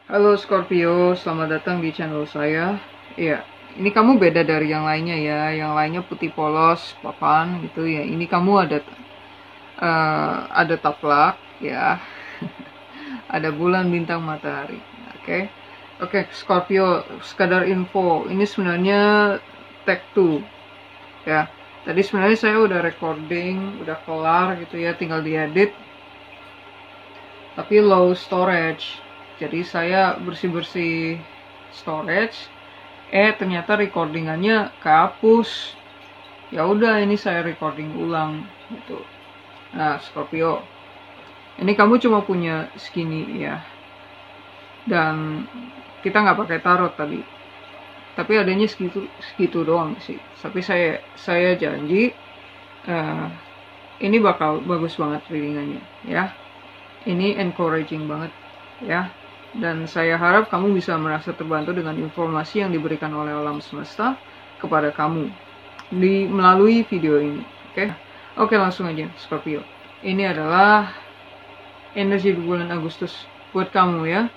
Halo Scorpio, selamat datang di channel saya. Iya, ini kamu beda dari yang lainnya ya. Yang lainnya putih polos, papan gitu ya. Ini kamu ada taplak ya. Ada bulan, bintang, matahari. Oke. Oke, Scorpio, sekadar info. Ini sebenarnya take two ya. Tadi sebenarnya saya udah recording, udah kelar gitu ya, tinggal diedit. Tapi low storage. Jadi saya bersih-bersih storage, ternyata recordingannya kehapus. Ya udah, ini saya recording ulang gitu. Nah, Scorpio, ini kamu cuma punya segini ya, dan kita nggak pakai tarot tadi, tapi adanya segitu segitu doang sih. Tapi saya janji ini bakal bagus banget readingannya ya. Ini encouraging banget ya. Dan saya harap kamu bisa merasa terbantu dengan informasi yang diberikan oleh alam semesta kepada kamu melalui video ini. Oke, langsung aja Scorpio. Ini adalah energi di bulan Agustus buat kamu ya.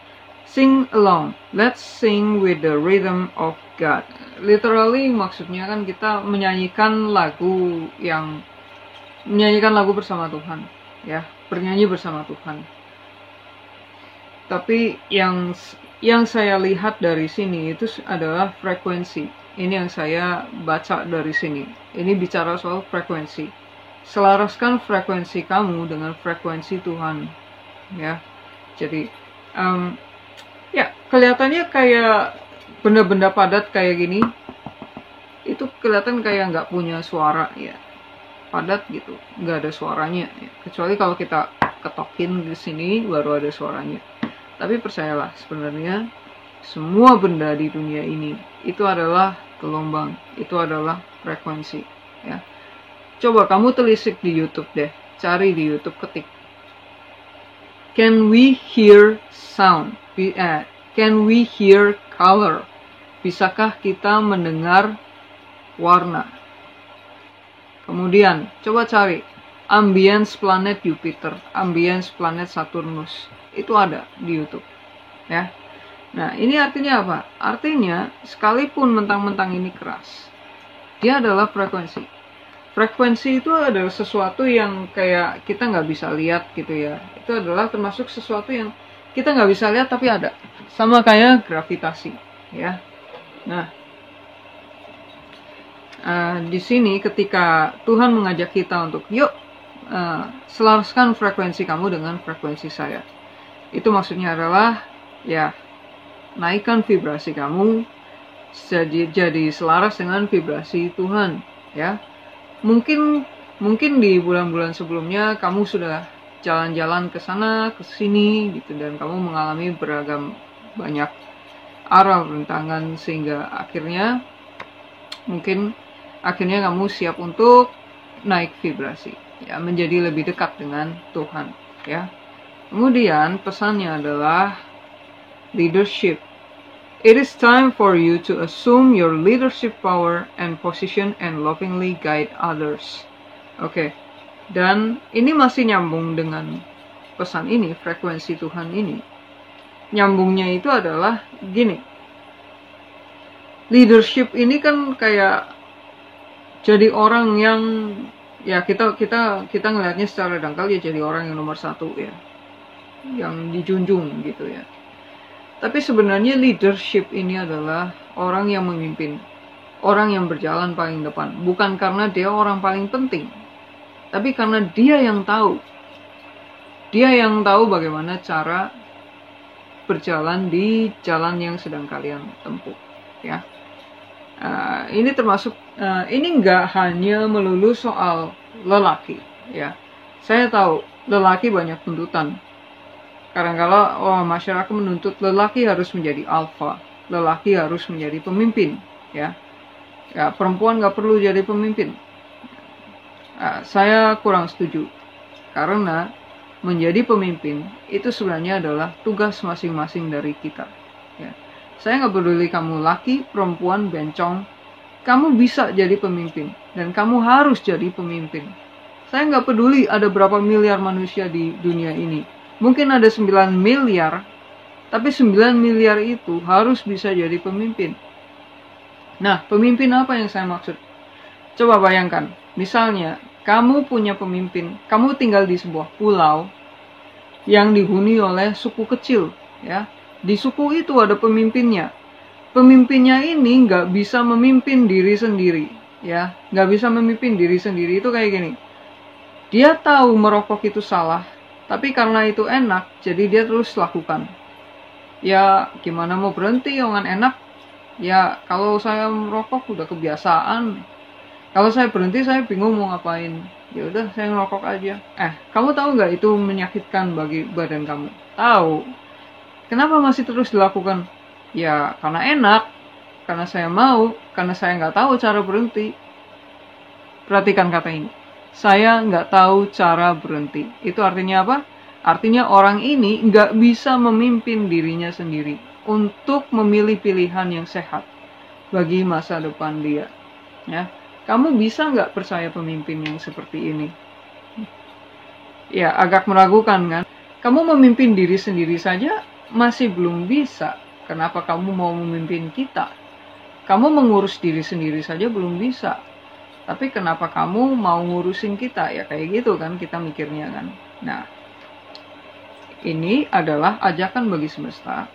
Sing along. Let's sing with the rhythm of God. Literally maksudnya kan kita menyanyikan lagu bersama Tuhan ya, bernyanyi bersama Tuhan. Tapi yang saya lihat dari sini itu adalah frekuensi. Ini yang saya baca dari sini. Ini bicara soal frekuensi. Selaraskan frekuensi kamu dengan frekuensi Tuhan. Ya, jadi ya kelihatannya kayak benda-benda padat kayak gini. Itu kelihatan kayak nggak punya suara ya. Padat gitu, nggak ada suaranya. Ya. Kecuali kalau kita ketokin di sini baru ada suaranya. Tapi percayalah, sebenarnya semua benda di dunia ini itu adalah gelombang, itu adalah frekuensi ya. Coba kamu telisik di YouTube deh, cari di YouTube, ketik can we hear sound, can we hear color, bisakah kita mendengar warna. Kemudian coba cari ambience planet Jupiter, ambience planet Saturnus, itu ada di YouTube ya. Nah, ini artinya apa? Artinya sekalipun mentang-mentang ini keras, dia adalah frekuensi. Frekuensi itu adalah sesuatu yang kayak kita nggak bisa lihat gitu ya. Itu adalah termasuk sesuatu yang kita nggak bisa lihat tapi ada, sama kayak gravitasi ya. Nah, di sini ketika Tuhan mengajak kita untuk yuk selaraskan frekuensi kamu dengan frekuensi saya, itu maksudnya adalah ya, naikkan vibrasi kamu jadi selaras dengan vibrasi Tuhan ya. Mungkin di bulan-bulan sebelumnya kamu sudah jalan-jalan ke sana ke sini gitu, dan kamu mengalami beragam banyak arah rintangan, sehingga akhirnya kamu siap untuk naik vibrasi ya, menjadi lebih dekat dengan Tuhan ya. Kemudian pesannya adalah leadership. It is time for you to assume your leadership power and position and lovingly guide others. Oke. Dan ini masih nyambung dengan pesan ini, frekuensi Tuhan ini. Nyambungnya itu adalah gini. Leadership ini kan kayak jadi orang yang ya kita ngelihatnya secara dangkal ya, jadi orang yang nomor satu ya, yang dijunjung gitu ya. Tapi sebenarnya leadership ini adalah orang yang memimpin, orang yang berjalan paling depan, bukan karena dia orang paling penting, tapi karena dia yang tahu bagaimana cara berjalan di jalan yang sedang kalian tempuh ya. Ini termasuk ini nggak hanya melulu soal lelaki ya. Saya tahu lelaki banyak tuntutan. Kadang-kala masyarakat menuntut lelaki harus menjadi alfa, lelaki harus menjadi pemimpin ya. Ya, perempuan nggak perlu jadi pemimpin. Saya kurang setuju, karena menjadi pemimpin itu sebenarnya adalah tugas masing-masing dari kita ya. Saya nggak peduli kamu laki, perempuan, bencong, kamu bisa jadi pemimpin, dan kamu harus jadi pemimpin. Saya nggak peduli ada berapa miliar manusia di dunia ini. Mungkin ada 9 miliar Tapi 9 miliar itu harus bisa jadi pemimpin. Nah, pemimpin apa yang saya maksud? Coba bayangkan, misalnya kamu punya pemimpin, kamu tinggal di sebuah pulau yang dihuni oleh suku kecil, ya. Di suku itu ada pemimpinnya. Pemimpinnya ini nggak bisa memimpin diri sendiri, ya. Nggak bisa memimpin diri sendiri itu kayak gini. Dia tahu merokok itu salah, tapi karena itu enak, jadi dia terus lakukan. Ya, gimana mau berhenti, jangan enak. Ya, kalau saya merokok udah kebiasaan. Kalau saya berhenti, saya bingung mau ngapain. Ya udah, saya ngerokok aja. Kamu tahu nggak itu menyakitkan bagi badan kamu? Tahu. Kenapa masih terus dilakukan? Ya, karena enak. Karena saya mau. Karena saya nggak tahu cara berhenti. Perhatikan kata ini. Saya nggak tahu cara berhenti. Itu artinya apa? Artinya orang ini nggak bisa memimpin dirinya sendiri untuk memilih pilihan yang sehat bagi masa depan dia. Ya, kamu bisa nggak percaya pemimpin yang seperti ini? Ya, agak meragukan kan? Kamu memimpin diri sendiri saja masih belum bisa. Kenapa kamu mau memimpin kita? Kamu mengurus diri sendiri saja belum bisa. Tapi kenapa kamu mau ngurusin kita? Ya kayak gitu kan kita mikirnya kan. Nah, ini adalah ajakan bagi semesta.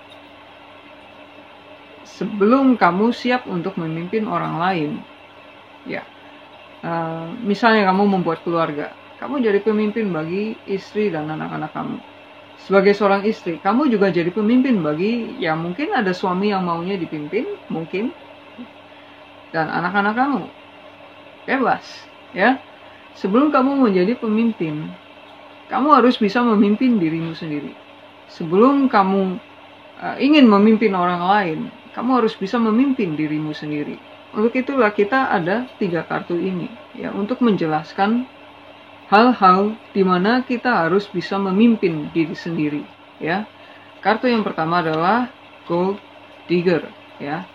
Sebelum kamu siap untuk memimpin orang lain, ya, misalnya kamu membuat keluarga, kamu jadi pemimpin bagi istri dan anak-anak kamu. Sebagai seorang istri, kamu juga jadi pemimpin bagi, ya mungkin ada suami yang maunya dipimpin, mungkin, dan anak-anak kamu. Bebas, ya. Sebelum kamu menjadi pemimpin, kamu harus bisa memimpin dirimu sendiri. Sebelum kamu ingin memimpin orang lain, kamu harus bisa memimpin dirimu sendiri. Untuk itulah kita ada 3 kartu ini, ya, untuk menjelaskan hal-hal di mana kita harus bisa memimpin diri sendiri, ya. Kartu yang pertama adalah Gold Digger, ya.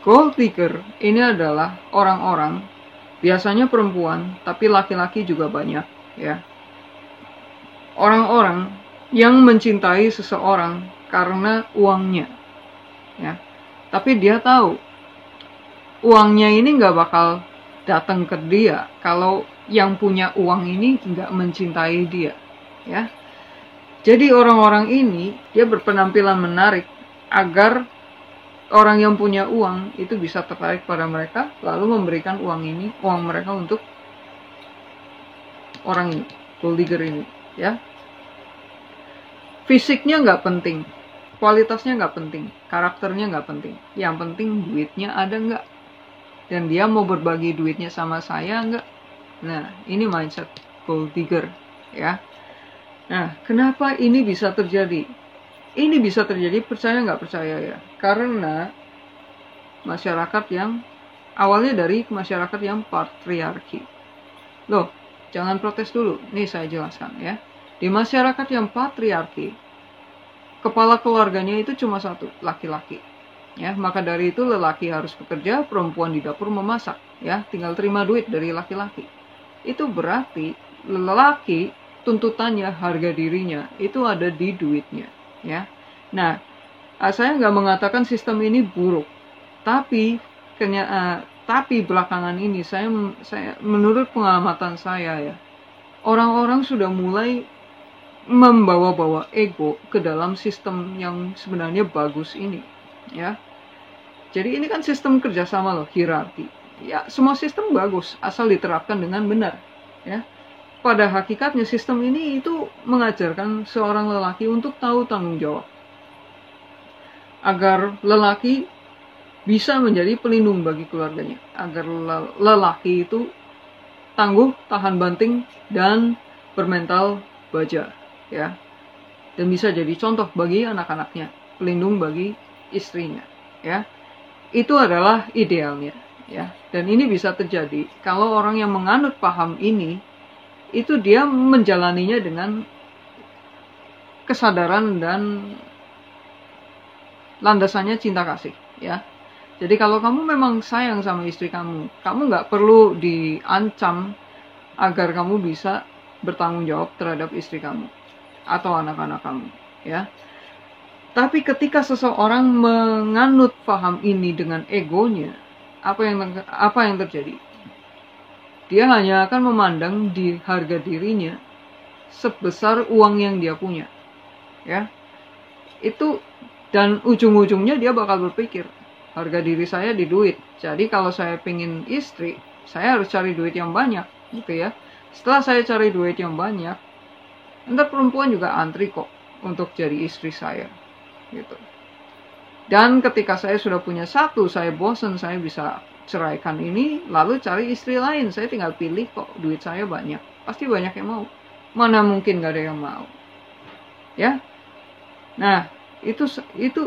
Gold Digger ini adalah orang-orang, biasanya perempuan, tapi laki-laki juga banyak, ya. Orang-orang yang mencintai seseorang karena uangnya, ya. Tapi dia tahu uangnya ini nggak bakal datang ke dia kalau yang punya uang ini nggak mencintai dia, ya. Jadi orang-orang ini dia berpenampilan menarik agar orang yang punya uang itu bisa tertarik pada mereka, lalu memberikan uang mereka untuk orang ini, gold digger ini, ya. Fisiknya nggak penting, kualitasnya nggak penting, karakternya nggak penting. Yang penting duitnya ada nggak, dan dia mau berbagi duitnya sama saya nggak. Nah, ini mindset gold digger, ya. Nah, kenapa ini bisa terjadi? Ini bisa terjadi, percaya nggak percaya ya, karena masyarakat yang awalnya dari masyarakat yang patriarki. Loh, jangan protes dulu, nih saya jelaskan ya. Di masyarakat yang patriarki, kepala keluarganya itu cuma satu, laki-laki. Ya, maka dari itu lelaki harus bekerja, perempuan di dapur memasak, ya, tinggal terima duit dari laki-laki. Itu berarti lelaki tuntutannya, harga dirinya itu ada di duitnya, ya. Nah, saya nggak mengatakan sistem ini buruk, tapi belakangan ini saya menurut pengamatan saya ya, orang-orang sudah mulai membawa-bawa ego ke dalam sistem yang sebenarnya bagus ini, ya. Jadi ini kan sistem kerjasama loh, hierarki. Ya, semua sistem bagus asal diterapkan dengan benar, ya. Pada hakikatnya sistem ini itu mengajarkan seorang lelaki untuk tahu tanggung jawab, agar lelaki bisa menjadi pelindung bagi keluarganya, agar lelaki itu tangguh, tahan banting, dan bermental baja, ya, dan bisa jadi contoh bagi anak-anaknya, pelindung bagi istrinya, ya. Itu adalah idealnya, ya. Dan ini bisa terjadi kalau orang yang menganut paham ini itu dia menjalaninya dengan kesadaran dan landasannya cinta kasih, ya. Jadi kalau kamu memang sayang sama istri kamu nggak perlu diancam agar kamu bisa bertanggung jawab terhadap istri kamu atau anak-anak kamu, ya. Tapi ketika seseorang menganut paham ini dengan egonya, apa yang terjadi? Dia hanya akan memandang di harga dirinya sebesar uang yang dia punya, ya. Itu, dan ujung-ujungnya dia bakal berpikir, harga diri saya di duit. Jadi kalau saya pengen istri, saya harus cari duit yang banyak, gitu ya. Setelah saya cari duit yang banyak, ntar perempuan juga antri kok untuk jadi istri saya, gitu. Dan ketika saya sudah punya satu, saya bosan, saya bisa ceraikan ini, lalu cari istri lain. Saya tinggal pilih kok, duit saya banyak, pasti banyak yang mau. Mana mungkin gak ada yang mau, ya. Nah, itu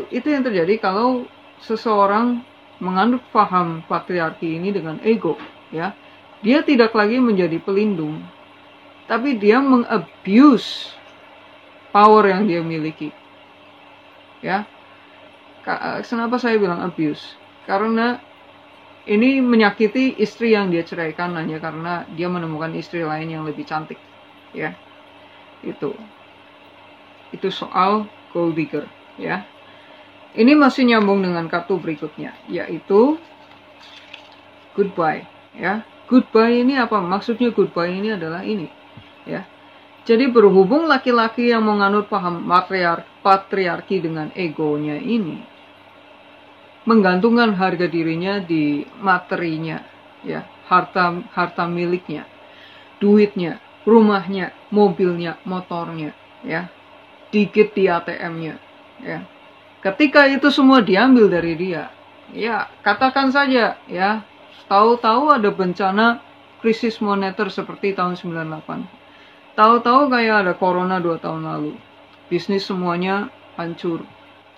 yang terjadi kalau seseorang menganut paham patriarki ini dengan ego, ya. Dia tidak lagi menjadi pelindung, tapi dia mengabuse power yang dia miliki, ya. Kenapa saya bilang abuse? Karena ini menyakiti istri yang dia ceraikan hanya karena dia menemukan istri lain yang lebih cantik, ya. Itu soal gold digger, ya. Ini masih nyambung dengan kartu berikutnya, yaitu goodbye, ya. Goodbye ini apa? Maksudnya goodbye ini adalah ini, ya. Jadi berhubung laki-laki yang menganut paham patriarki dengan egonya ini menggantungkan harga dirinya di materinya, ya, harta miliknya, duitnya, rumahnya, mobilnya, motornya, ya, dikit di ATM-nya, ya. Ketika itu semua diambil dari dia, ya, katakan saja, ya, tahu-tahu ada bencana krisis moneter seperti tahun 98. Tahu-tahu kayak ada corona 2 tahun lalu. Bisnis semuanya hancur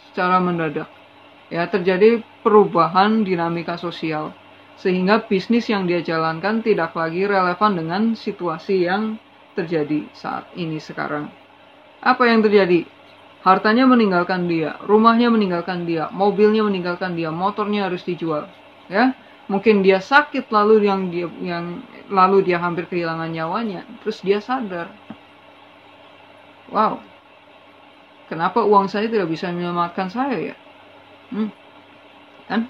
secara mendadak. Ya, terjadi perubahan dinamika sosial sehingga bisnis yang dia jalankan tidak lagi relevan dengan situasi yang terjadi saat ini sekarang. Apa yang terjadi? Hartanya meninggalkan dia, rumahnya meninggalkan dia, mobilnya meninggalkan dia, motornya harus dijual, ya. Mungkin dia sakit lalu dia hampir kehilangan nyawanya, terus dia sadar, wow, kenapa uang saya tidak bisa menyelamatkan saya, ya? Kan?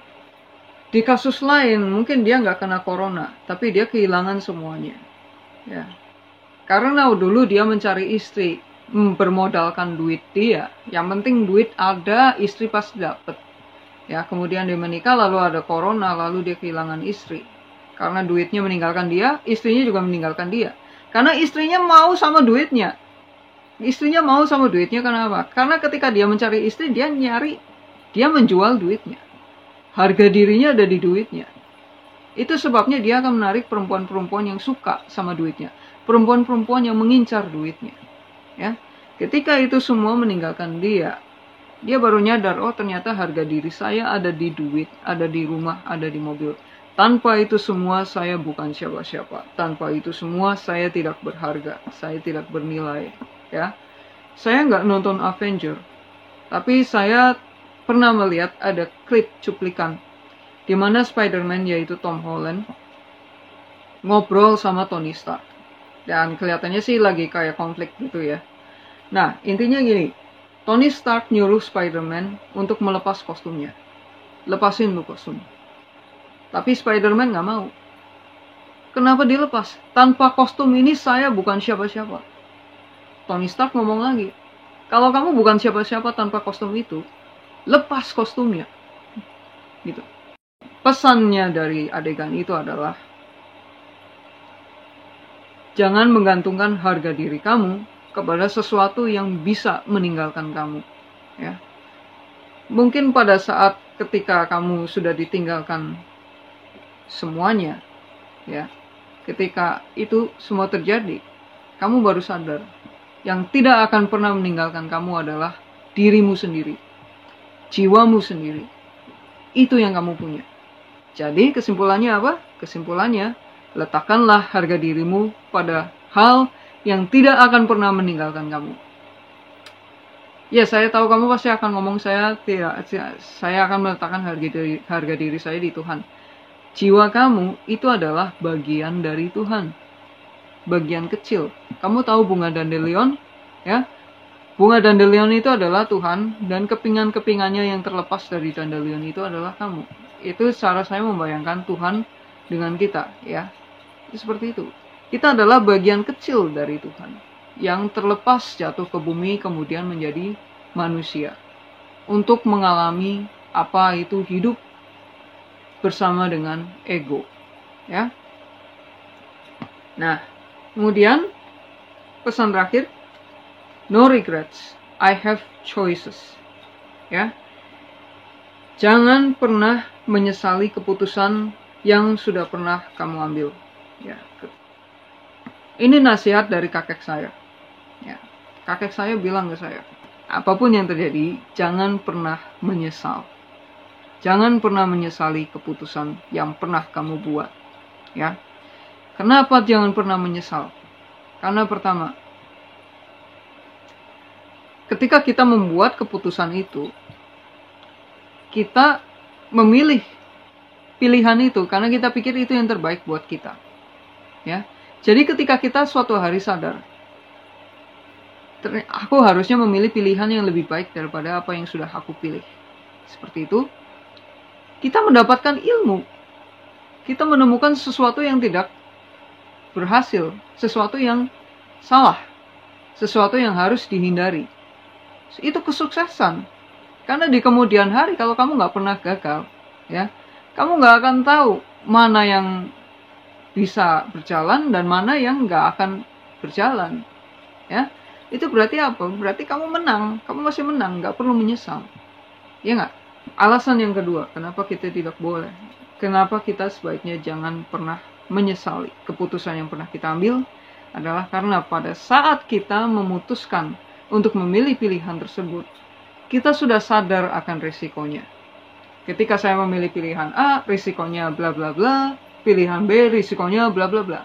Di kasus lain mungkin dia nggak kena corona, tapi dia kehilangan semuanya, ya. Karena dulu dia mencari istri, bermodalkan duit dia, yang penting duit ada, istri pasti dapet. Ya, kemudian dia menikah, lalu ada corona, lalu dia kehilangan istri. Karena duitnya meninggalkan dia, istrinya juga meninggalkan dia. Karena istrinya mau sama duitnya. Istrinya mau sama duitnya karena apa? Karena ketika dia mencari istri, dia menjual duitnya. Harga dirinya ada di duitnya. Itu sebabnya dia akan menarik perempuan-perempuan yang suka sama duitnya. Perempuan-perempuan yang mengincar duitnya. Ya, ketika itu semua meninggalkan dia baru nyadar, oh ternyata harga diri saya ada di duit, ada di rumah, ada di mobil. Tanpa itu semua saya bukan siapa-siapa. Tanpa itu semua saya tidak berharga, saya tidak bernilai, ya. Saya nggak nonton Avenger, tapi saya pernah melihat ada klip cuplikan di mana Spider-Man, yaitu Tom Holland, ngobrol sama Tony Stark. Dan kelihatannya sih lagi kayak konflik gitu, ya. Nah, intinya gini, Tony Stark nyuruh Spider-Man untuk melepas kostumnya. Lepasin lu kostum. Tapi Spider-Man nggak mau. Kenapa dilepas? Tanpa kostum ini saya bukan siapa-siapa. Tony Stark ngomong lagi, kalau kamu bukan siapa-siapa tanpa kostum itu, lepas kostumnya. Gitu. Pesannya dari adegan itu adalah, jangan menggantungkan harga diri kamu kepada sesuatu yang bisa meninggalkan kamu, ya. Mungkin pada saat ketika kamu sudah ditinggalkan semuanya, ya, ketika itu semua terjadi, kamu baru sadar yang tidak akan pernah meninggalkan kamu adalah dirimu sendiri, jiwamu sendiri. Itu yang kamu punya. Jadi kesimpulannya apa? Kesimpulannya, letakkanlah harga dirimu pada hal yang tidak akan pernah meninggalkan kamu. Ya, saya tahu kamu pasti akan ngomong, saya akan meletakkan harga diri saya di Tuhan. Jiwa kamu itu adalah bagian dari Tuhan. Bagian kecil. Kamu tahu bunga dandelion, ya? Bunga dandelion itu adalah Tuhan, dan kepingan-kepingannya yang terlepas dari dandelion itu adalah kamu. Itu cara saya membayangkan Tuhan dengan kita, ya. Seperti itu. Kita adalah bagian kecil dari Tuhan, yang terlepas jatuh ke bumi kemudian menjadi manusia. Untuk mengalami apa itu hidup bersama dengan ego, ya. Nah, kemudian pesan terakhir, no regrets, I have choices. Ya. Jangan pernah menyesali keputusan yang sudah pernah kamu ambil. Ya. Ini nasihat dari kakek saya. Ya. Kakek saya bilang ke saya, apapun yang terjadi, jangan pernah menyesal. Jangan pernah menyesali keputusan yang pernah kamu buat. Ya. Kenapa jangan pernah menyesal? Karena pertama, ketika kita membuat keputusan itu, kita memilih pilihan itu karena kita pikir itu yang terbaik buat kita. Ya. Jadi ketika kita suatu hari sadar, aku harusnya memilih pilihan yang lebih baik daripada apa yang sudah aku pilih. Seperti itu, kita mendapatkan ilmu. Kita menemukan sesuatu yang tidak berhasil, sesuatu yang salah, sesuatu yang harus dihindari. Itu kesuksesan. Karena di kemudian hari kalau kamu nggak pernah gagal, ya, kamu nggak akan tahu mana yang bisa berjalan dan mana yang nggak akan berjalan, ya. Itu berarti apa? Berarti kamu menang, kamu masih menang, nggak perlu menyesal, ya nggak? Alasan yang kedua, kenapa kita tidak boleh, kenapa kita sebaiknya jangan pernah menyesali keputusan yang pernah kita ambil, adalah karena pada saat kita memutuskan untuk memilih pilihan tersebut, kita sudah sadar akan risikonya. Ketika saya memilih pilihan A, risikonya bla bla bla, pilihan B, risikonya bla bla bla.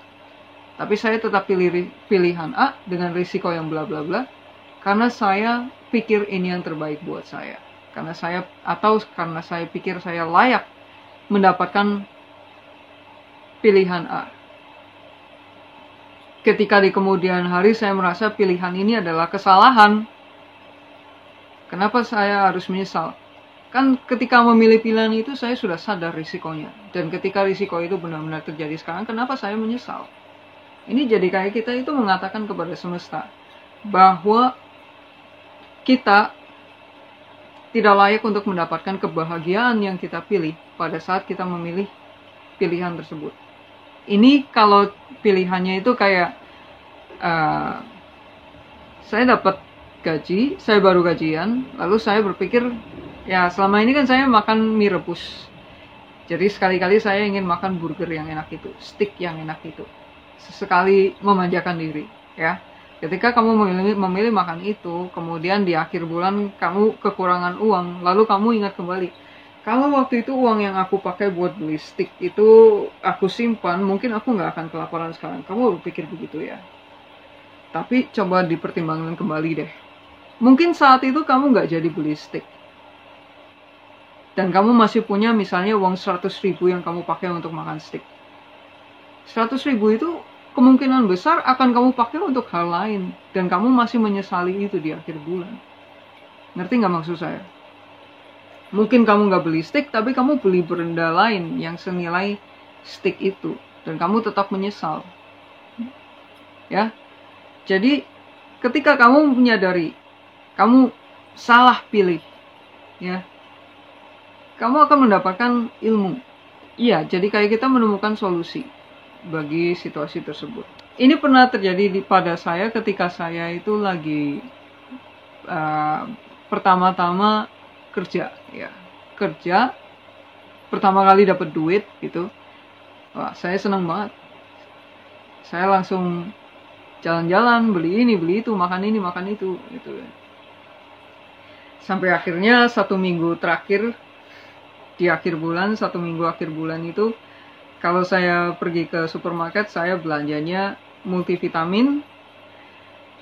Tapi saya tetap pilih pilihan A dengan risiko yang bla bla bla, karena saya pikir ini yang terbaik buat saya. Karena saya pikir saya layak mendapatkan pilihan A. Ketika di kemudian hari saya merasa pilihan ini adalah kesalahan, kenapa saya harus menyesal? Kan ketika memilih pilihan itu saya sudah sadar risikonya. Dan ketika risiko itu benar-benar terjadi sekarang, kenapa saya menyesal? Ini jadi kayak kita itu mengatakan kepada semesta bahwa kita tidak layak untuk mendapatkan kebahagiaan yang kita pilih pada saat kita memilih pilihan tersebut. Ini kalau pilihannya itu kayak saya dapat gaji, saya baru gajian, lalu saya berpikir, ya selama ini kan saya makan mie rebus, jadi sekali-kali saya ingin makan burger yang enak itu, steak yang enak itu, sesekali memanjakan diri, ya. Ketika kamu memilih makan itu, kemudian di akhir bulan kamu kekurangan uang, lalu kamu ingat kembali, kalau waktu itu uang yang aku pakai buat beli steak itu aku simpan, mungkin aku nggak akan kelaparan sekarang. Kamu berpikir begitu ya. Tapi coba dipertimbangkan kembali deh. Mungkin saat itu kamu nggak jadi beli steak. Dan kamu masih punya misalnya uang 100.000 yang kamu pakai untuk makan steak. 100.000 itu kemungkinan besar akan kamu pakai untuk hal lain. Dan kamu masih menyesali itu di akhir bulan. Ngerti nggak maksud saya? Mungkin kamu nggak beli steak, tapi kamu beli benda lain yang senilai steak itu. Dan kamu tetap menyesal. Ya. Jadi, ketika kamu menyadari, kamu salah pilih. Ya. Kamu akan mendapatkan ilmu. Iya, jadi kayak kita menemukan solusi bagi situasi tersebut. Ini pernah terjadi pada saya ketika saya itu lagi pertama-tama kerja, ya. Kerja, pertama kali dapat duit gitu. Wah, saya senang banget. Saya langsung jalan-jalan, beli ini, beli itu, makan ini, makan itu gitu. Sampai akhirnya 1 minggu terakhir di akhir bulan, 1 minggu akhir bulan itu, kalau saya pergi ke supermarket, saya belanjanya multivitamin,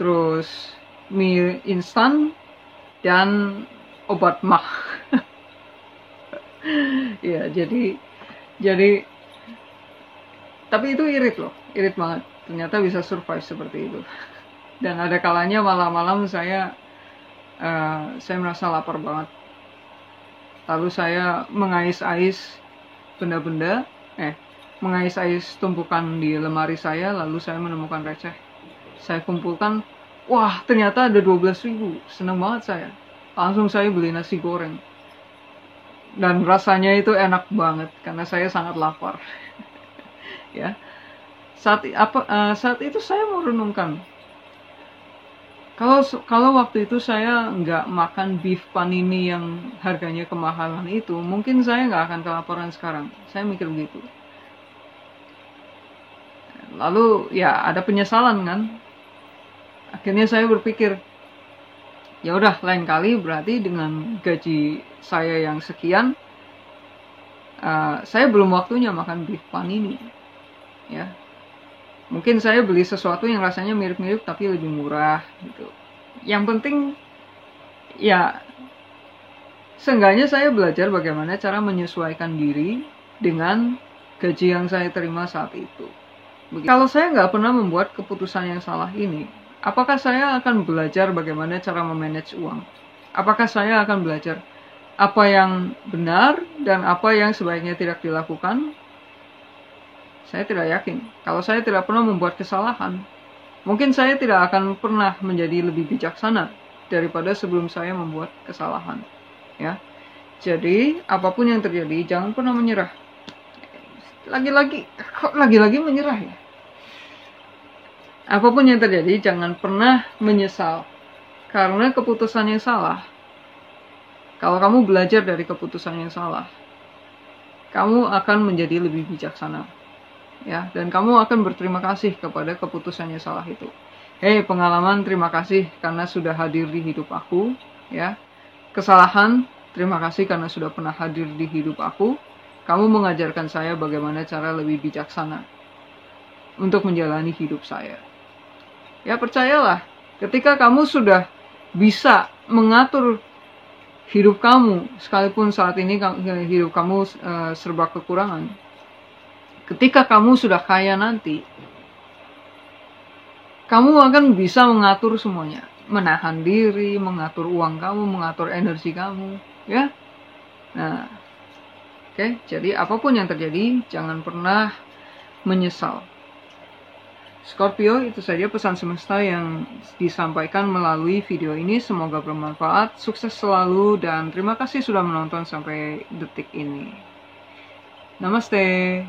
terus mie instan, dan obat mah. Ya, jadi tapi itu irit loh, irit banget. Ternyata bisa survive seperti itu. Dan ada kalanya malam-malam saya saya merasa lapar banget. Lalu saya mengais-ais benda-benda, mengais-ais tumpukan di lemari saya, lalu saya menemukan receh. Saya kumpulkan, wah ternyata ada 12.000, seneng banget saya. Langsung saya beli nasi goreng. Dan rasanya itu enak banget, karena saya sangat lapar. Ya, saat itu saya merenungkan, kalau waktu itu saya nggak makan beef panini yang harganya kemahalan itu, mungkin saya nggak akan kelaparan sekarang. Saya mikir begitu. Lalu ya ada penyesalan kan. Akhirnya saya berpikir, ya udah lain kali berarti dengan gaji saya yang sekian, saya belum waktunya makan beef panini. Ya, mungkin saya beli sesuatu yang rasanya mirip-mirip tapi lebih murah gitu. Yang penting ya seenggaknya saya belajar bagaimana cara menyesuaikan diri dengan gaji yang saya terima saat itu. Kalau saya nggak pernah membuat keputusan yang salah ini, apakah saya akan belajar bagaimana cara memanage uang? Apakah saya akan belajar apa yang benar dan apa yang sebaiknya tidak dilakukan? Saya tidak yakin. Kalau saya tidak pernah membuat kesalahan, mungkin saya tidak akan pernah menjadi lebih bijaksana daripada sebelum saya membuat kesalahan. Ya, jadi apapun yang terjadi, jangan pernah menyerah. Lagi-lagi menyerah ya. Apapun yang terjadi, jangan pernah menyesal karena keputusan yang salah. Kalau kamu belajar dari keputusan yang salah, kamu akan menjadi lebih bijaksana. Ya, dan kamu akan berterima kasih kepada keputusan yang salah itu. Hei pengalaman, terima kasih karena sudah hadir di hidup aku. Ya, kesalahan, terima kasih karena sudah pernah hadir di hidup aku. Kamu mengajarkan saya bagaimana cara lebih bijaksana untuk menjalani hidup saya. Ya, percayalah, ketika kamu sudah bisa mengatur hidup kamu, sekalipun saat ini hidup kamu serba kekurangan, ketika kamu sudah kaya nanti, kamu akan bisa mengatur semuanya. Menahan diri, mengatur uang kamu, mengatur energi kamu. Ya. Nah, oke. Jadi apapun yang terjadi, jangan pernah menyesal. Scorpio, itu saja pesan semesta yang disampaikan melalui video ini. Semoga bermanfaat, sukses selalu, dan terima kasih sudah menonton sampai detik ini. Namaste.